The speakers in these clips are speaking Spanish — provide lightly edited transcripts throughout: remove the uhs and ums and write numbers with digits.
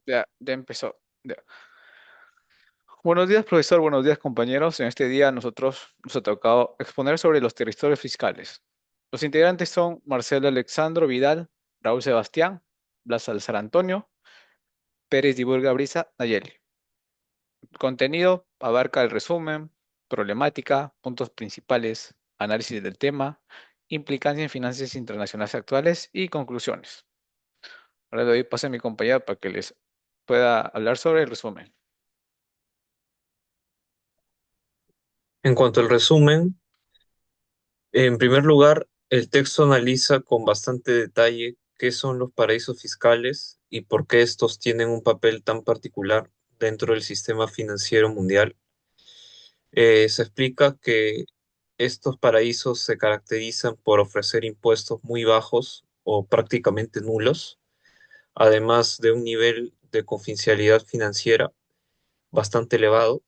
Ya empezó. Ya. Buenos días, profesor. Buenos días, compañeros. En este día nosotros nos ha tocado exponer sobre los territorios fiscales. Los integrantes son Marcelo Alexandro Vidal, Raúl Sebastián, Blas Salazar Antonio, Pérez Diburga Brisa Nayeli. El contenido abarca el resumen, problemática, puntos principales, análisis del tema, implicancia en finanzas internacionales actuales y conclusiones. Ahora le doy paso a mi compañero para que les pueda hablar sobre el resumen. En cuanto al resumen, en primer lugar, el texto analiza con bastante detalle qué son los paraísos fiscales y por qué estos tienen un papel tan particular dentro del sistema financiero mundial. Se explica que estos paraísos se caracterizan por ofrecer impuestos muy bajos o prácticamente nulos, además de un nivel de confidencialidad financiera bastante elevado.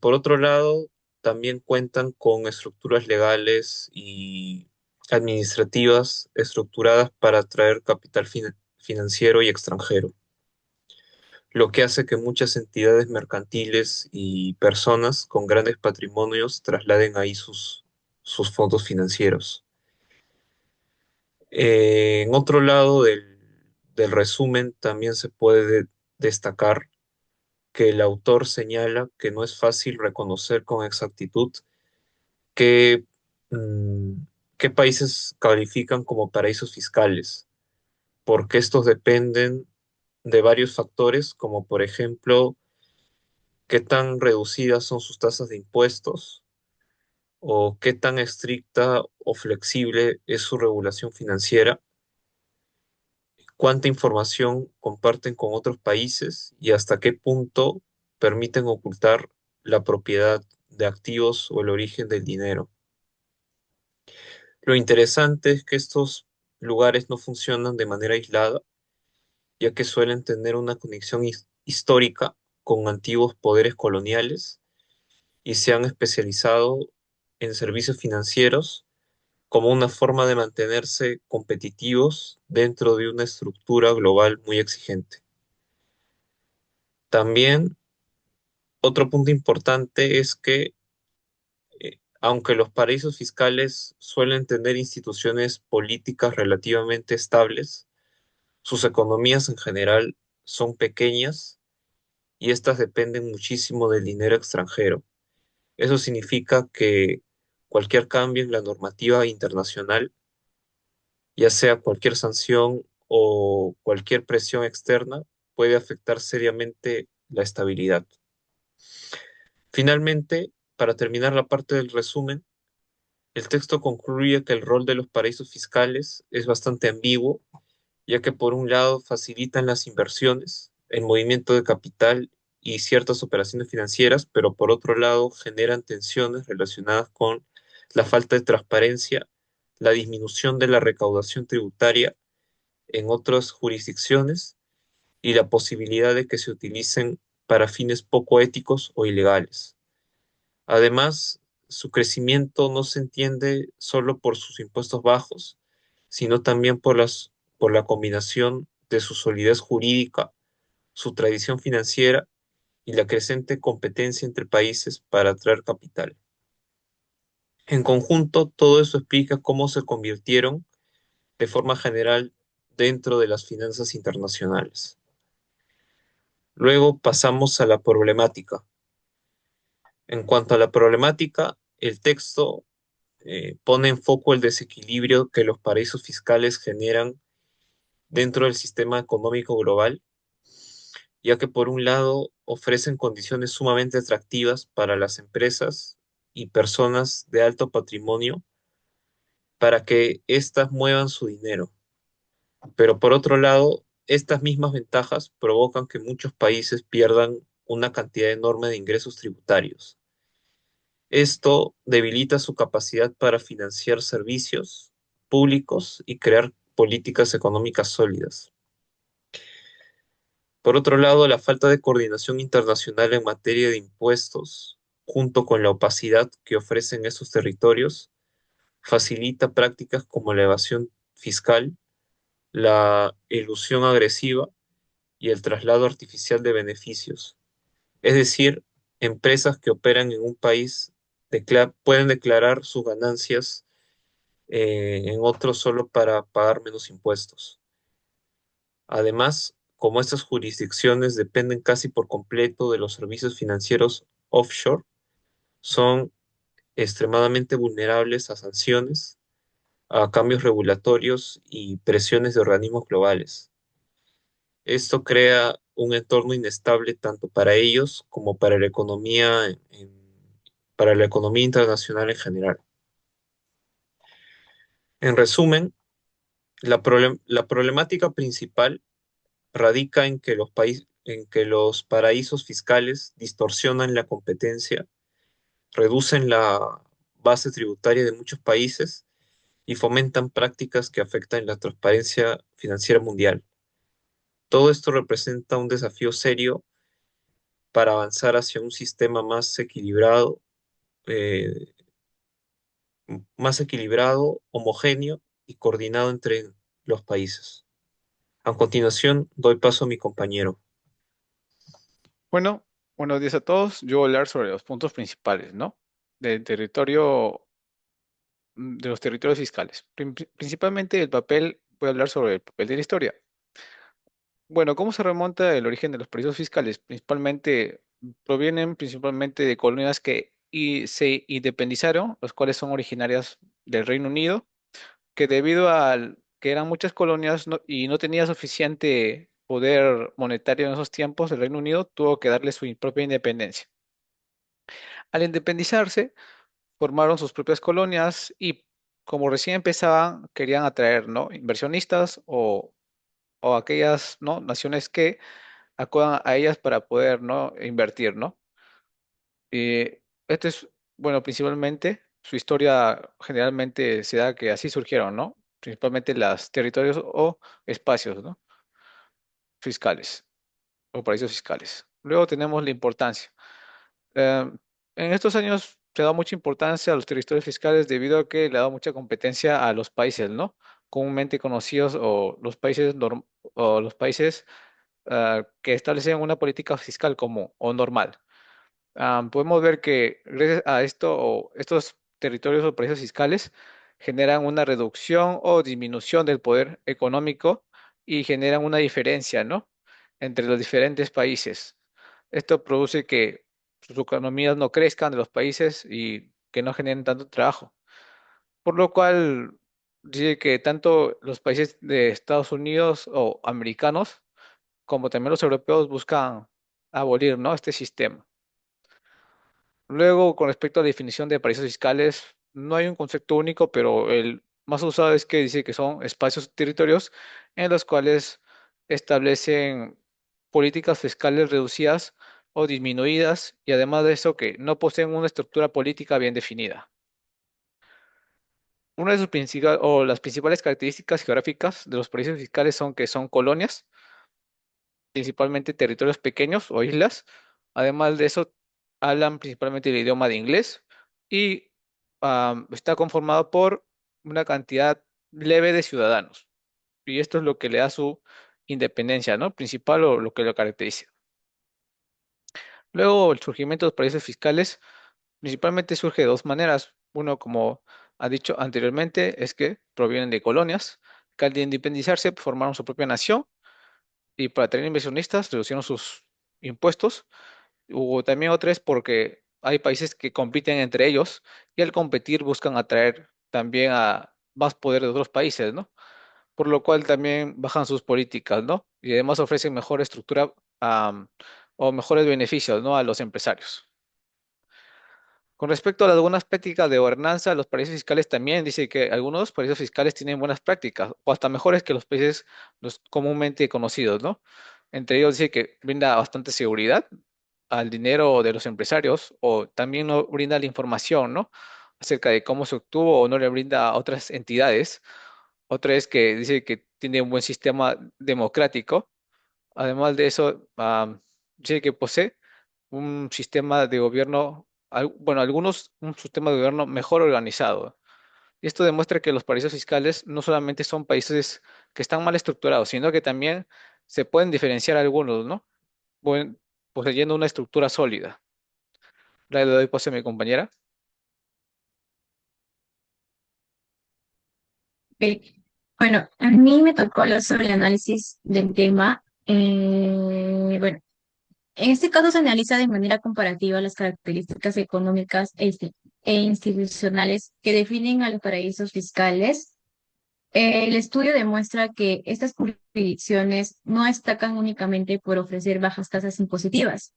Por otro lado, también cuentan con estructuras legales y administrativas estructuradas para atraer capital financiero y extranjero, lo que hace que muchas entidades mercantiles y personas con grandes patrimonios trasladen ahí sus fondos financieros. En otro lado del resumen también se puede destacar que el autor señala que no es fácil reconocer con exactitud qué, mm, qué países califican como paraísos fiscales, porque estos dependen de varios factores, como por ejemplo, qué tan reducidas son sus tasas de impuestos o qué tan estricta o flexible es su regulación financiera, cuánta información comparten con otros países y hasta qué punto permiten ocultar la propiedad de activos o el origen del dinero. Lo interesante es que estos lugares no funcionan de manera aislada, ya que suelen tener una conexión histórica con antiguos poderes coloniales y se han especializado en servicios financieros como una forma de mantenerse competitivos dentro de una estructura global muy exigente. También otro punto importante es que aunque los paraísos fiscales suelen tener instituciones políticas relativamente estables, sus economías en general son pequeñas y estas dependen muchísimo del dinero extranjero. Eso significa que cualquier cambio en la normativa internacional, ya sea cualquier sanción o cualquier presión externa, puede afectar seriamente la estabilidad. Finalmente, para terminar la parte del resumen, el texto concluye que el rol de los paraísos fiscales es bastante ambiguo, ya que por un lado facilitan las inversiones, el movimiento de capital y ciertas operaciones financieras, pero por otro lado generan tensiones relacionadas con la falta de transparencia, la disminución de la recaudación tributaria en otras jurisdicciones y la posibilidad de que se utilicen para fines poco éticos o ilegales. Además, su crecimiento no se entiende solo por sus impuestos bajos, sino también por la combinación de su solidez jurídica, su tradición financiera y la creciente competencia entre países para atraer capital. En conjunto, todo eso explica cómo se convirtieron de forma general dentro de las finanzas internacionales. Luego pasamos a la problemática. En cuanto a la problemática, el texto pone en foco el desequilibrio que los paraísos fiscales generan dentro del sistema económico global, ya que por un lado ofrecen condiciones sumamente atractivas para las empresas y personas de alto patrimonio para que éstas muevan su dinero, pero por otro lado, estas mismas ventajas provocan que muchos países pierdan una cantidad enorme de ingresos tributarios. Esto debilita su capacidad para financiar servicios públicos y crear políticas económicas sólidas. Por otro lado, la falta de coordinación internacional en materia de impuestos, junto con la opacidad que ofrecen esos territorios, facilita prácticas como la evasión fiscal, la elusión agresiva y el traslado artificial de beneficios. Es decir, empresas que operan en un país pueden declarar sus ganancias en otro solo para pagar menos impuestos. Además, como estas jurisdicciones dependen casi por completo de los servicios financieros offshore, son extremadamente vulnerables a sanciones, a cambios regulatorios y presiones de organismos globales. Esto crea un entorno inestable tanto para ellos como para la economía, para la economía internacional en general. En resumen, la problemática principal radica en que en que los paraísos fiscales distorsionan la competencia, reducen la base tributaria de muchos países y fomentan prácticas que afectan la transparencia financiera mundial. Todo esto representa un desafío serio para avanzar hacia un sistema eh, más equilibrado, homogéneo y coordinado entre los países. A continuación, doy paso a mi compañero. Bueno, buenos días a todos. Yo voy a hablar sobre los puntos principales, ¿no? Del territorio, de los territorios fiscales. Principalmente el papel, voy a hablar sobre el papel de la historia. Bueno, ¿cómo se remonta el origen de los paraísos fiscales? Provienen principalmente de colonias se independizaron, las cuales son originarias del Reino Unido, que debido a que eran muchas colonias y no tenía suficiente poder monetario en esos tiempos, el Reino Unido tuvo que darle su propia independencia. Al independizarse, formaron sus propias colonias y como recién empezaban, querían atraer, ¿no? Inversionistas o aquellas, ¿no? Naciones que acudan a ellas para poder, ¿no? Invertir, ¿no? Esto es, bueno, principalmente, su historia generalmente se da que así surgieron, ¿no? Principalmente los territorios o espacios, ¿no? Fiscales o paraísos fiscales. Luego tenemos la importancia. Eh, en estos años se da mucha importancia a los territorios fiscales debido a que le ha dado mucha competencia a los países, ¿no? Comúnmente conocidos o los países que establecen una política fiscal común o normal. Podemos ver que gracias a esto, estos territorios o paraísos fiscales generan una reducción o disminución del poder económico y generan una diferencia, ¿no? Entre los diferentes países. Esto produce que sus economías no crezcan de los países y que no generen tanto trabajo. Por lo cual, dice que tanto los países de Estados Unidos o americanos como también los europeos buscan abolir, ¿no? Este sistema. Luego, con respecto a la definición de paraísos fiscales, no hay un concepto único, pero el más usado es que dice que son espacios territorios en los cuales establecen políticas fiscales reducidas o disminuidas y además de eso que no poseen una estructura política bien definida. Una de sus principales o las principales características geográficas de los paraísos fiscales son que son colonias, principalmente territorios pequeños o islas. Además de eso, hablan principalmente el idioma de inglés y está conformado por una cantidad leve de ciudadanos. Y esto es lo que le da su independencia, ¿no? Principal o lo que lo caracteriza. Luego, el surgimiento de los paraísos fiscales principalmente surge de dos maneras. Uno, como ha dicho anteriormente, es que provienen de colonias que al de independizarse formaron su propia nación y para tener inversionistas reducieron sus impuestos. O también otra es porque hay países que compiten entre ellos y al competir buscan atraer también a más poder de otros países, ¿no? Por lo cual también bajan sus políticas, ¿no? Y además ofrecen mejor estructura o mejores beneficios, ¿no? A los empresarios. Con respecto a algunas prácticas de gobernanza, los paraísos fiscales también dice que algunos paraísos fiscales tienen buenas prácticas o hasta mejores que los países los comúnmente conocidos, ¿no? Entre ellos dice que brinda bastante seguridad al dinero de los empresarios o también no brinda la información, ¿no? Acerca de cómo se obtuvo o no le brinda a otras entidades. Otra es que dice que tiene un buen sistema democrático. Además de eso, dice que posee un sistema de gobierno, bueno, algunos un sistema de gobierno mejor organizado. Y esto demuestra que los paraísos fiscales no solamente son países que están mal estructurados, sino que también se pueden diferenciar algunos, ¿no? Buen- Poseyendo una estructura sólida. Le doy paso a mi compañera. Ok. Bueno, a mí me tocó hablar sobre el análisis del tema. Bueno, en este caso se analiza de manera comparativa las características económicas e institucionales que definen a los paraísos fiscales. El estudio demuestra que estas jurisdicciones no destacan únicamente por ofrecer bajas tasas impositivas,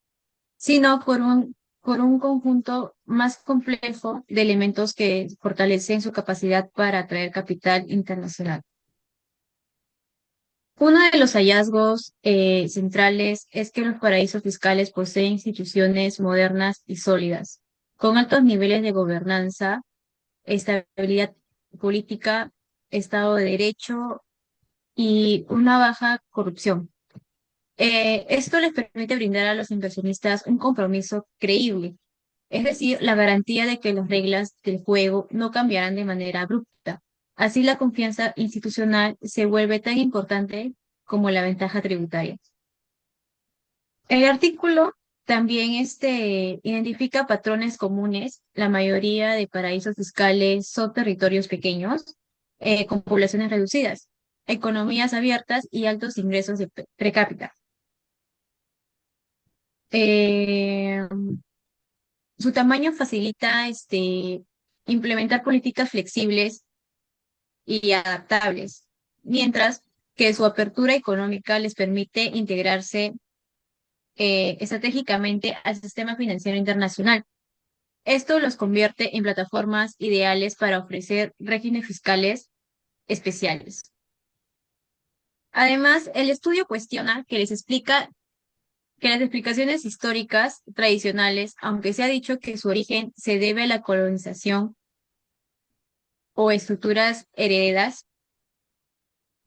sino por un conjunto más complejo de elementos que fortalecen su capacidad para atraer capital internacional. Uno de los hallazgos centrales es que los paraísos fiscales poseen instituciones modernas y sólidas, con altos niveles de gobernanza, estabilidad política, Estado de Derecho y una baja corrupción. Esto les permite brindar a los inversionistas un compromiso creíble, es decir, la garantía de que las reglas del juego no cambiarán de manera abrupta. Así la confianza institucional se vuelve tan importante como la ventaja tributaria. El artículo también identifica patrones comunes. La mayoría de paraísos fiscales son territorios pequeños, con poblaciones reducidas, economías abiertas y altos ingresos de per cápita. Eh, Su tamaño facilita implementar políticas flexibles y adaptables, mientras que su apertura económica les permite integrarse estratégicamente al sistema financiero internacional. Esto los convierte en plataformas ideales para ofrecer regímenes fiscales especiales. Además, el estudio cuestiona que las explicaciones históricas tradicionales, aunque se ha dicho que su origen se debe a la colonización o estructuras heredadas,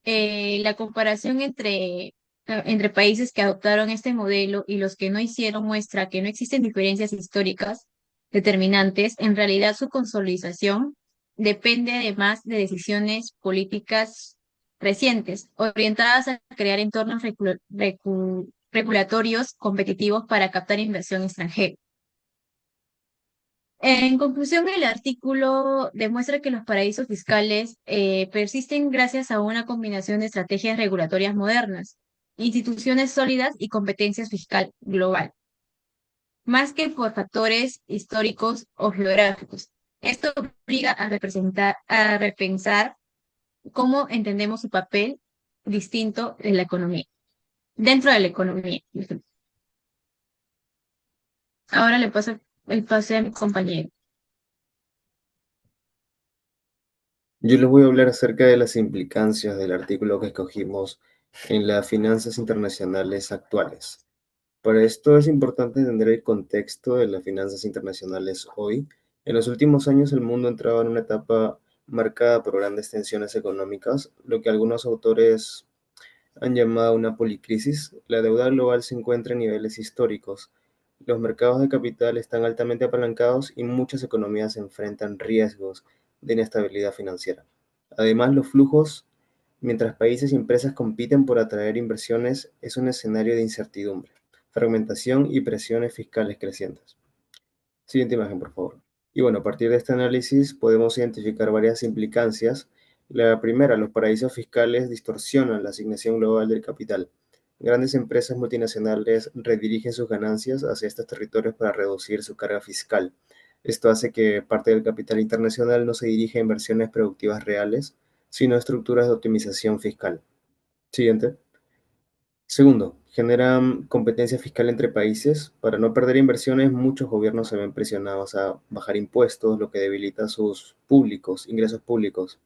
la comparación entre países que adoptaron este modelo y los que no hicieron muestra que no existen diferencias históricas determinantes. En realidad, su consolidación depende además de decisiones políticas recientes, orientadas a crear entornos regulatorios competitivos para captar inversión extranjera. En conclusión, el artículo demuestra que los paraísos fiscales persisten gracias a una combinación de estrategias regulatorias modernas, instituciones sólidas y competencias fiscal global, más que por factores históricos o geográficos. Esto obliga a repensar cómo entendemos su papel distinto en la economía, dentro de la economía. Ahora le paso el pase a mi compañero. Yo les voy a hablar acerca de las implicancias del artículo que escogimos en las finanzas internacionales actuales. Para esto es importante entender el contexto de las finanzas internacionales hoy. En los últimos años el mundo entraba en una etapa marcada por grandes tensiones económicas, lo que algunos autores han llamado una policrisis. La deuda global se encuentra en niveles históricos. Los mercados de capital están altamente apalancados y muchas economías enfrentan riesgos de inestabilidad financiera. Además, los flujos, mientras países y empresas compiten por atraer inversiones, es un escenario de incertidumbre, fragmentación y presiones fiscales crecientes. Siguiente imagen, por favor. Y bueno, a partir de este análisis podemos identificar varias implicancias. La primera, los paraísos fiscales distorsionan la asignación global del capital. Grandes empresas multinacionales redirigen sus ganancias hacia estos territorios para reducir su carga fiscal. Esto hace que parte del capital internacional no se dirija a inversiones productivas reales, sino a estructuras de optimización fiscal. Siguiente. Segundo, generan competencia fiscal entre países. Para no perder inversiones, muchos gobiernos se ven presionados a bajar impuestos, lo que debilita sus ingresos públicos.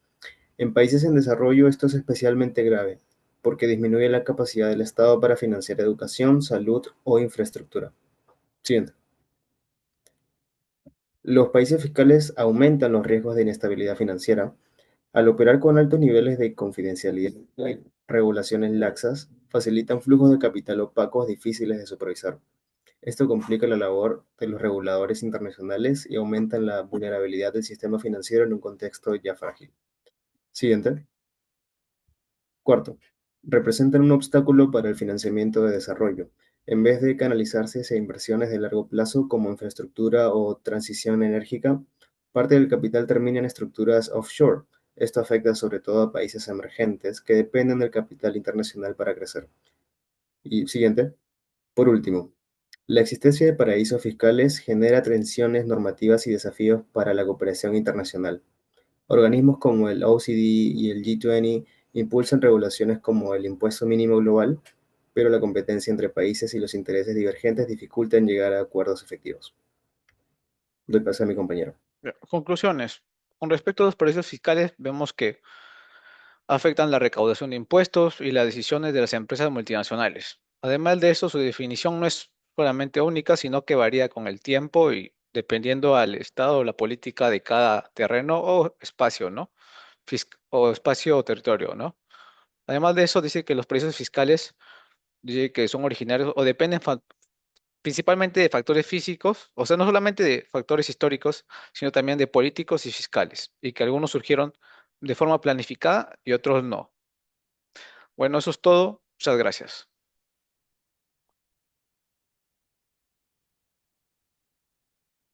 En países en desarrollo esto es especialmente grave, porque disminuye la capacidad del Estado para financiar educación, salud o infraestructura. Siguiente. Los países fiscales aumentan los riesgos de inestabilidad financiera. Al operar con altos niveles de confidencialidad y regulaciones laxas, facilitan flujos de capital opacos difíciles de supervisar. Esto complica la labor de los reguladores internacionales y aumenta la vulnerabilidad del sistema financiero en un contexto ya frágil. Siguiente. Cuarto. representan un obstáculo para el financiamiento de desarrollo, en vez de canalizarse hacia inversiones de largo plazo como infraestructura o transición enérgica. Parte del capital termina en estructuras offshore. Esto afecta sobre todo a países emergentes que dependen del capital internacional para crecer. Y siguiente. Por último, la existencia de paraísos fiscales genera tensiones normativas y desafíos para la cooperación internacional. Organismos como el OECD y el G20 impulsan regulaciones como el impuesto mínimo global, pero la competencia entre países y los intereses divergentes dificultan llegar a acuerdos efectivos. Doy paso a mi compañero. Ya, conclusiones. Con respecto a los paraísos fiscales, vemos que afectan la recaudación de impuestos y las decisiones de las empresas multinacionales. Además de eso, su definición no es solamente única, sino que varía con el tiempo y dependiendo al estado o la política de cada terreno o espacio, ¿no? O espacio o territorio, ¿no? Además de eso, dice que los paraísos fiscales, dice que son originarios o dependen principalmente de factores físicos, o sea, no solamente de factores históricos, sino también de políticos y fiscales, y que algunos surgieron de forma planificada y otros no. Bueno, eso es todo. Muchas gracias.